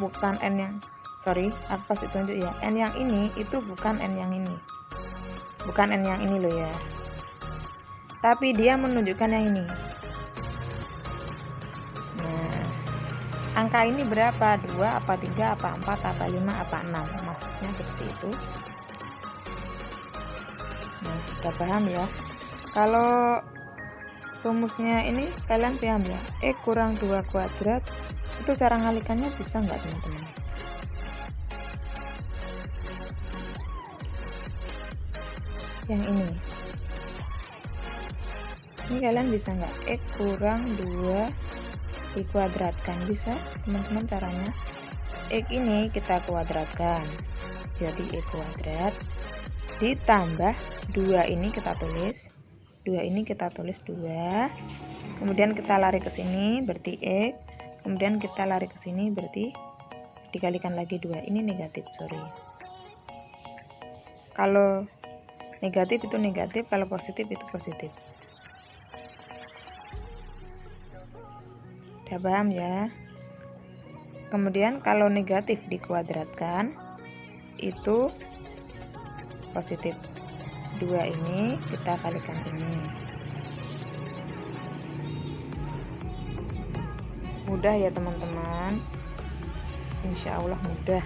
bukan N yang, sorry, aku kasih tunjuk ya, N yang ini itu bukan N yang ini, bukan N yang ini loh ya, tapi dia menunjukkan yang ini. Nah, angka ini berapa? 2 apa 3 apa 4 apa 5 apa 6, maksudnya seperti itu. Nah, udah paham ya. Kalau rumusnya ini kalian paham ya, X kurang 2 kuadrat itu cara ngalikannya bisa nggak teman-teman? Yang ini kalian bisa nggak? X kurang 2 dikuadratkan, bisa teman-teman caranya. X ini kita kuadratkan jadi X kuadrat ditambah 2 ini kita tulis 2 ini kita tulis 2, kemudian kita lari ke sini berarti X, kemudian kita lari ke sini berarti dikalikan lagi 2, ini negatif, sorry. Kalau negatif itu negatif, kalau positif itu positif. Udah paham ya? Kemudian kalau negatif dikuadratkan itu positif. 2 ini kita kalikan ini. Mudah ya teman-teman, insya Allah mudah.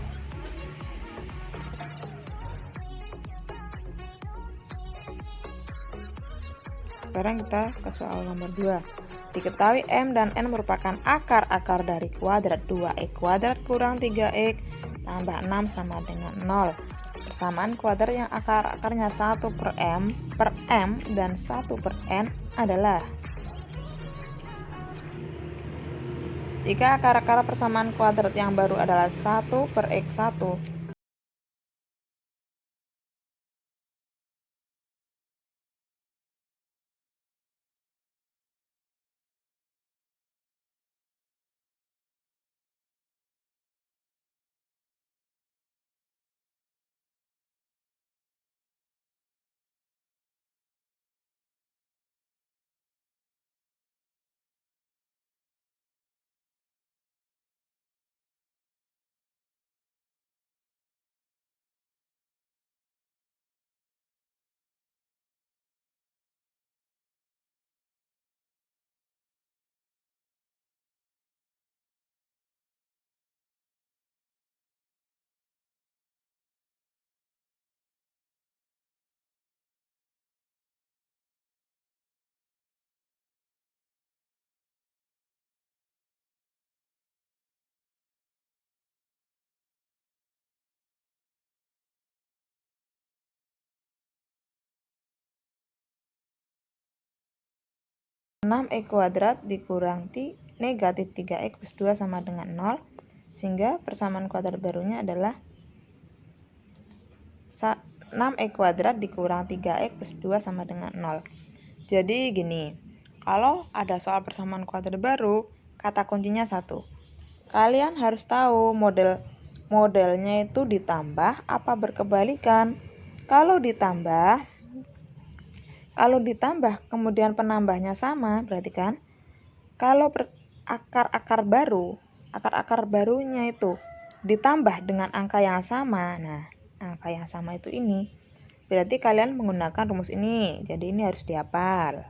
Sekarang kita ke soal nomor 2. Diketahui M dan N merupakan akar-akar dari kuadrat 2x kuadrat kurang 3x tambah 6 sama dengan 0. Persamaan kuadrat yang akar-akarnya 1 per M dan 1 per N adalah. Jika akar-akar persamaan kuadrat yang baru adalah 1 per X1, X kuadrat dikurang negatif 3x plus 2 sama dengan 0, sehingga persamaan kuadrat barunya adalah 6x kuadrat dikurang 3x plus 2 sama dengan 0. Jadi gini, kalau ada soal persamaan kuadrat baru, kata kuncinya 1. Kalian harus tahu modelnya itu ditambah apa berkebalikan. Kalau ditambah kemudian penambahnya sama, berarti kan kalau akar-akar barunya itu ditambah dengan angka yang sama, nah angka yang sama itu ini, berarti kalian menggunakan rumus ini, jadi ini harus dihafal.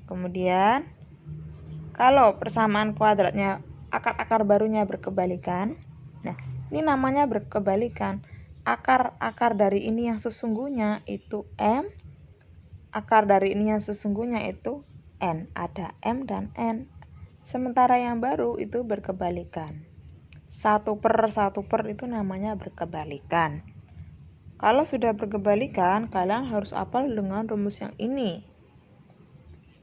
Kemudian kalau persamaan kuadratnya akar-akar barunya berkebalikan, nah ini namanya berkebalikan. Akar dari ini yang sesungguhnya itu M, akar dari ini yang sesungguhnya itu N, ada M dan N. Sementara yang baru itu berkebalikan. 1 per itu namanya berkebalikan. Kalau sudah berkebalikan, kalian harus hafal dengan rumus yang ini.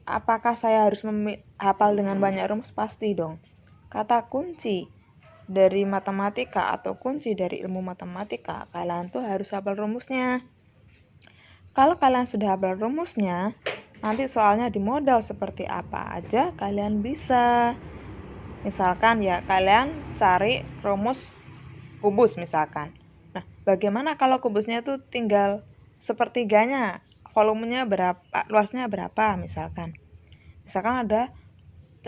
Apakah saya harus hafal dengan banyak rumus? Pasti dong. Kata kunci dari matematika atau kunci dari ilmu matematika, kalian tuh harus hafal rumusnya. Kalau kalian sudah hafal rumusnya, nanti soalnya di modal seperti apa aja kalian bisa. Misalkan ya kalian cari rumus kubus misalkan. Nah, bagaimana kalau kubusnya itu tinggal sepertiganya, volumenya berapa, luasnya berapa misalkan. Misalkan ada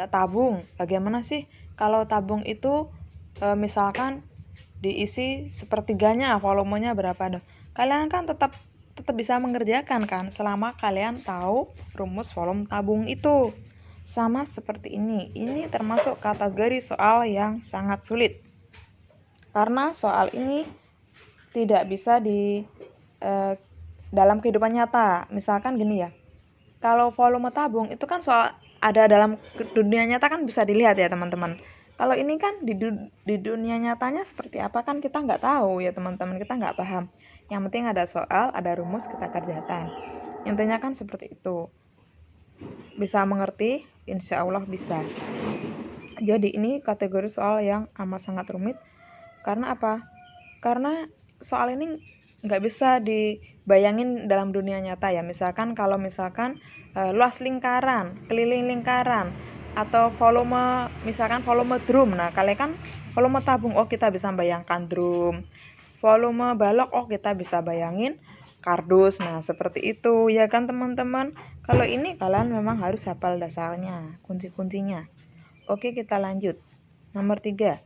tabung. Bagaimana sih kalau tabung itu misalkan diisi sepertiganya, volumenya berapa, kalian kan tetap bisa mengerjakan kan, selama kalian tahu rumus volume tabung itu. Sama seperti ini termasuk kategori soal yang sangat sulit, karena soal ini tidak bisa di dalam kehidupan nyata. Misalkan gini ya, kalau volume tabung itu kan soal ada dalam dunia nyata kan bisa dilihat ya teman-teman. Kalau ini kan di dunia nyatanya seperti apa kan kita nggak tahu ya teman-teman, kita nggak paham. Yang penting ada soal, ada rumus, kita kerjakan. Intinya kan seperti itu. Bisa mengerti? Insya Allah bisa. Jadi ini kategori soal yang amat sangat rumit. Karena apa? Karena soal ini nggak bisa dibayangin dalam dunia nyata ya. Misalkan kalau luas lingkaran, keliling lingkaran, atau volume, misalkan volume drum. Nah, kalian kan volume tabung, oh kita bisa bayangkan drum. Volume balok, oh kita bisa bayangin kardus. Nah, seperti itu ya kan teman-teman. Kalau ini kalian memang harus hafal dasarnya, kunci-kuncinya. Oke, kita lanjut. Nomor 3.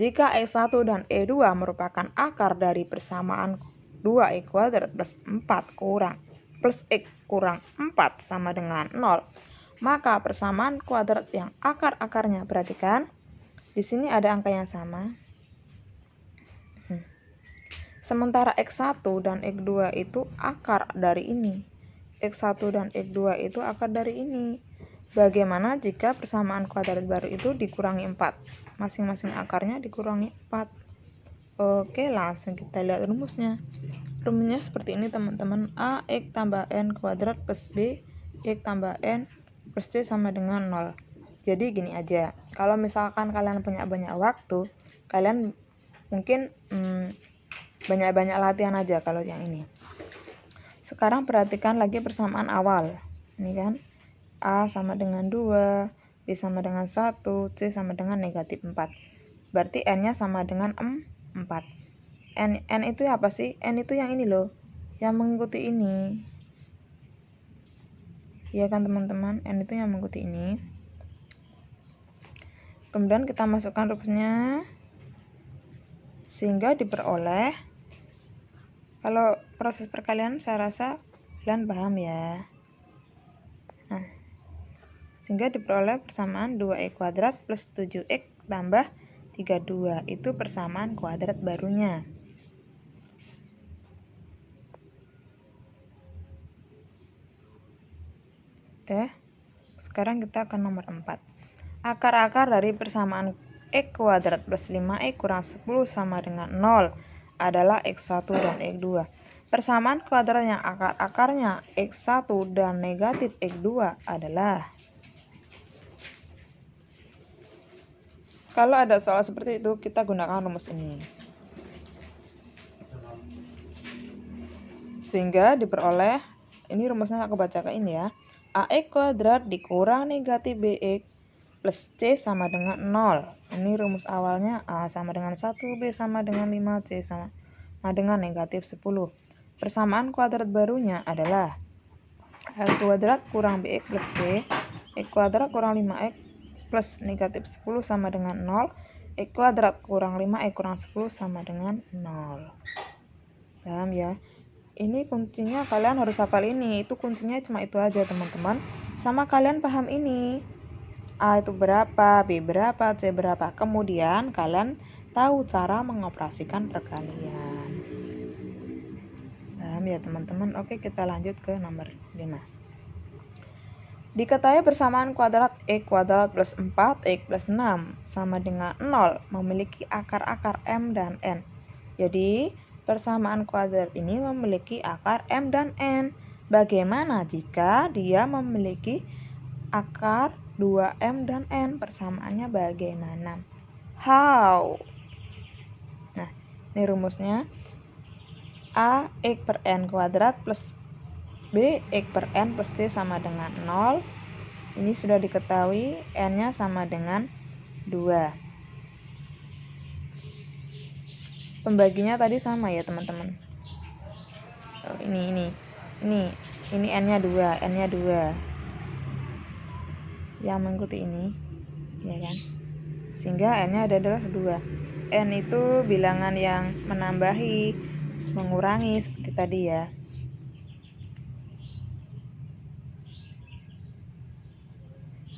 Jika X1 dan E2 merupakan akar dari persamaan 2 X kuadrat plus 4 plus X kurang 4 sama dengan 0, maka persamaan kuadrat yang akar-akarnya, perhatikan, di sini ada angka yang sama. Sementara X1 dan X2 itu akar dari ini. X1 dan X2 itu akar dari ini. Bagaimana jika persamaan kuadrat baru itu dikurangi 4? Masing-masing akarnya dikurangi 4. Oke, langsung kita lihat rumusnya. Rumusnya seperti ini teman-teman. A X tambah N kuadrat plus B X tambah N plus C sama dengan 0. Jadi gini aja, kalau misalkan kalian punya banyak waktu, kalian mungkin banyak-banyak latihan aja kalau yang ini. Sekarang perhatikan lagi persamaan awal. Ini kan A sama dengan 2, B sama dengan 1, C sama dengan negatif 4. Berarti N-nya sama dengan 4. N itu apa sih? N itu yang ini loh, yang mengikuti ini. Ya kan teman-teman, N itu yang mengikuti ini. Kemudian kita masukkan rumusnya, sehingga diperoleh, kalau proses perkalian saya rasa kalian paham ya. Nah, sehingga diperoleh persamaan 2x kuadrat plus 7x tambah 32. Itu persamaan kuadrat barunya. Sekarang kita ke nomor 4. Akar-akar dari persamaan x kuadrat plus 5x kurang 10 sama dengan 0 adalah x1 dan x2. Persamaan kuadrat yang akar-akarnya x1 dan negatif x2 adalah, kalau ada soal seperti itu, kita gunakan rumus ini. Sehingga diperoleh, ini rumusnya aku bacakan ini ya. AX kuadrat dikurang negatif BX plus C sama dengan 0. Ini rumus awalnya, A sama dengan 1, B sama dengan 5, C sama dengan negatif 10. Persamaan kuadrat barunya adalah X kuadrat kurang BX plus C, X kuadrat kurang 5X plus negatif 10 sama dengan 0, X kuadrat kurang 5X kurang 10 sama dengan 0. Paham ya? Ini kuncinya kalian harus hafal ini. Itu kuncinya cuma itu aja teman-teman. Sama kalian paham ini. A itu berapa, B berapa, C berapa. Kemudian kalian tahu cara mengoperasikan perkalian. Paham ya teman-teman? Oke, kita lanjut ke nomor 5. Diketahui persamaan kuadrat X kuadrat plus 4X plus 6 sama dengan 0 memiliki akar-akar M dan N. Jadi persamaan kuadrat ini memiliki akar M dan N. Bagaimana jika dia memiliki akar 2M dan N? Persamaannya bagaimana? How? Nah, ini rumusnya. A X per N kuadrat plus B X per N plus C sama dengan 0. Ini sudah diketahui, N-nya sama dengan 2. Pembaginya tadi sama ya teman-teman. Ini N-nya 2, N-nya 2. Yang mengikuti ini, ya kan? sehingga n-nya adalah 2. N itu bilangan yang menambahi, mengurangi seperti tadi ya.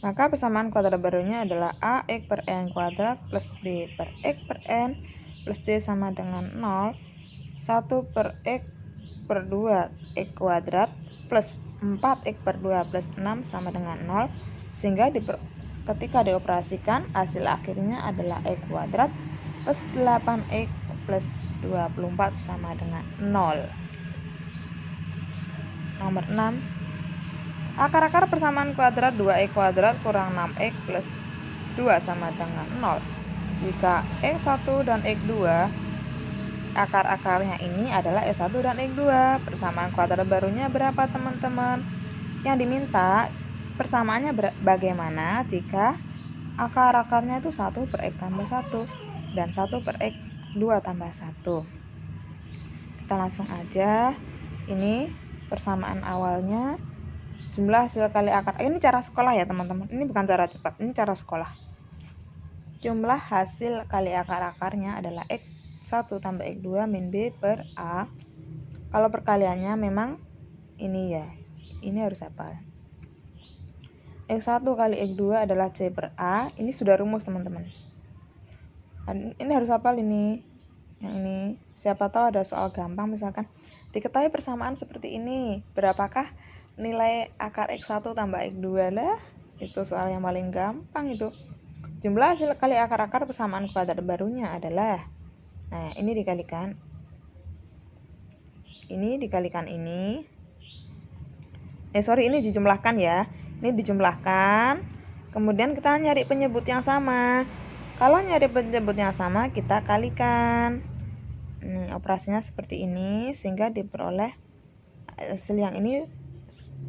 Maka persamaan kuadrat barunya adalah ax per n kuadrat plus b per x per n plus c sama dengan 0, 1 per x per 2 x kuadrat plus 4x per 2 plus 6 sama dengan 0, sehingga ketika dioperasikan hasil akhirnya adalah x kuadrat plus 8x plus 24 sama dengan 0. Nomor 6, akar-akar persamaan kuadrat 2x kuadrat kurang 6x plus 2 sama dengan 0. Jika x1 dan x2 akar-akarnya ini adalah x1 dan x2, persamaan kuadrat barunya berapa teman-teman? Yang diminta persamaannya bagaimana jika akar-akarnya itu 1 per x tambah 1 dan 1 per x 2 tambah 1. Kita langsung aja. Ini persamaan awalnya jumlah hasil kali akar. Ini cara sekolah ya teman-teman, ini bukan cara cepat, ini cara sekolah. Jumlah hasil kali akar-akarnya adalah x1 tambah x2 min b per a. Kalau perkaliannya memang ini ya, ini harus hafal. x1 kali x2 adalah c per a. Ini sudah rumus teman-teman. Ini harus hafal ini. Yang ini, siapa tahu ada soal gampang misalkan diketahui persamaan seperti ini, berapakah nilai akar x1 tambah x2 lah? Itu soal yang paling gampang itu. Jumlah hasil kali akar-akar persamaan kuadrat barunya adalah, nah ini dikalikan ini ini dijumlahkan ya. Ini dijumlahkan, kemudian kita nyari penyebut yang sama. Kalau nyari penyebut yang sama, kita kalikan. Ini operasinya seperti ini, sehingga diperoleh hasil yang ini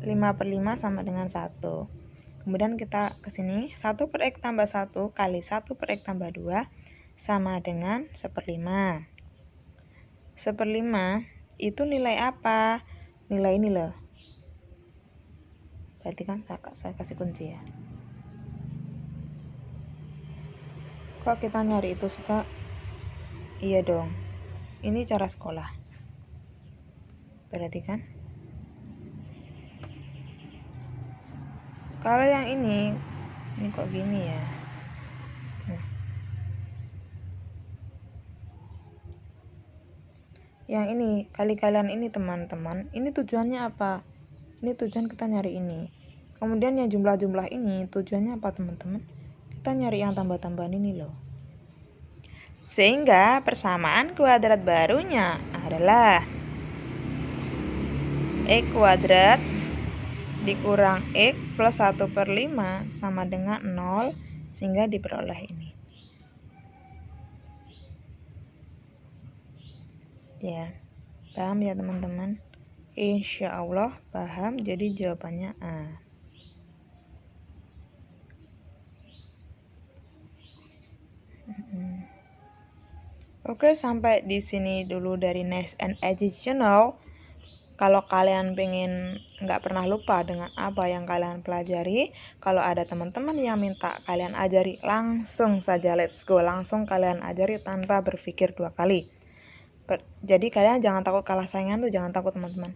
5 per 5 sama dengan 1. Kemudian kita ke sini, 1 per x tambah 1 kali 1 per x tambah 2 sama dengan 1/5. 1/5 itu nilai apa? Nilai ini loh. Berarti kan saya kasih kunci ya. Kok kita nyari itu sih kak? Iya dong, ini cara sekolah. Berarti kan kalau yang ini kok gini ya. Yang ini kali-kalian ini teman-teman, ini tujuannya apa? Ini tujuan kita nyari ini. Kemudian yang jumlah-jumlah ini tujuannya apa teman-teman? Kita nyari yang tambah-tambahan ini loh. Sehingga persamaan kuadrat barunya adalah x kuadrat dikurang x plus 1 per 5 sama dengan 0, sehingga diperoleh ini. Ya, paham ya teman-teman? Insya Allah paham, jadi jawabannya A. Oke, sampai di sini dulu dari Nice and Additional. Kalau kalian pengen nggak pernah lupa dengan apa yang kalian pelajari, kalau ada teman-teman yang minta kalian ajari, langsung saja let's go, langsung kalian ajari tanpa berpikir 2 kali. Jadi kalian jangan takut kalah saingan tuh, jangan takut teman-teman.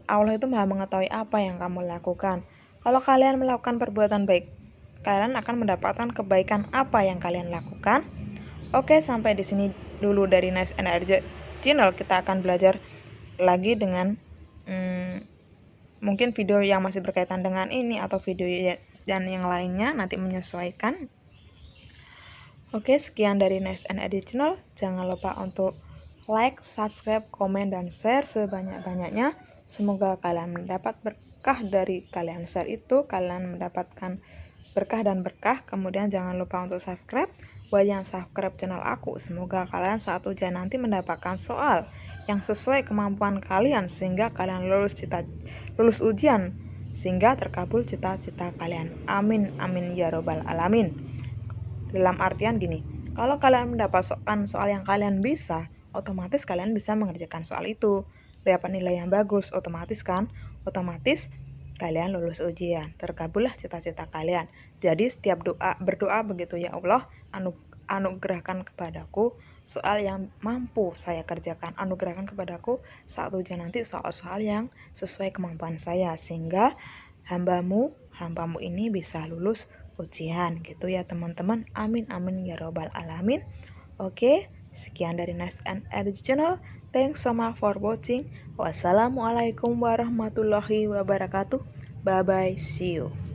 Allah itu Maha mengetahui apa yang kamu lakukan. Kalau kalian melakukan perbuatan baik, kalian akan mendapatkan kebaikan apa yang kalian lakukan. Oke, sampai di sini dulu dari Nice and Arja Channel. Kita akan belajar lagi dengan mungkin video yang masih berkaitan dengan ini atau video dan yang lainnya, nanti menyesuaikan. Oke, sekian dari Nice and Arja Channel. Jangan lupa untuk like, subscribe, komen, dan share sebanyak-banyaknya. Semoga kalian mendapat berkah dari kalian share itu, kalian mendapatkan berkah dan berkah. Kemudian jangan lupa untuk subscribe. Buat yang subscribe channel aku, semoga kalian saat ujian nanti mendapatkan soal yang sesuai kemampuan kalian, sehingga kalian lulus ujian, sehingga terkabul cita-cita kalian. Amin, amin ya robbal alamin. Dalam artian gini, kalau kalian mendapatkan soal yang kalian bisa, otomatis kalian bisa mengerjakan soal itu, dapat nilai yang bagus, otomatis kalian lulus ujian, terkabullah cita-cita kalian. Jadi setiap berdoa begitu, ya Allah, anugerahkan kepadaku soal yang mampu saya kerjakan. Anugerahkan kepadaku saat ujian nanti soal-soal yang sesuai kemampuan saya, sehingga hambamu ini bisa lulus ujian gitu ya teman-teman. Amin amin ya robbal alamin. Oke, sekian dari Nice and Energy Channel. Thanks so much for watching. Wassalamualaikum warahmatullahi wabarakatuh. Bye bye, see you.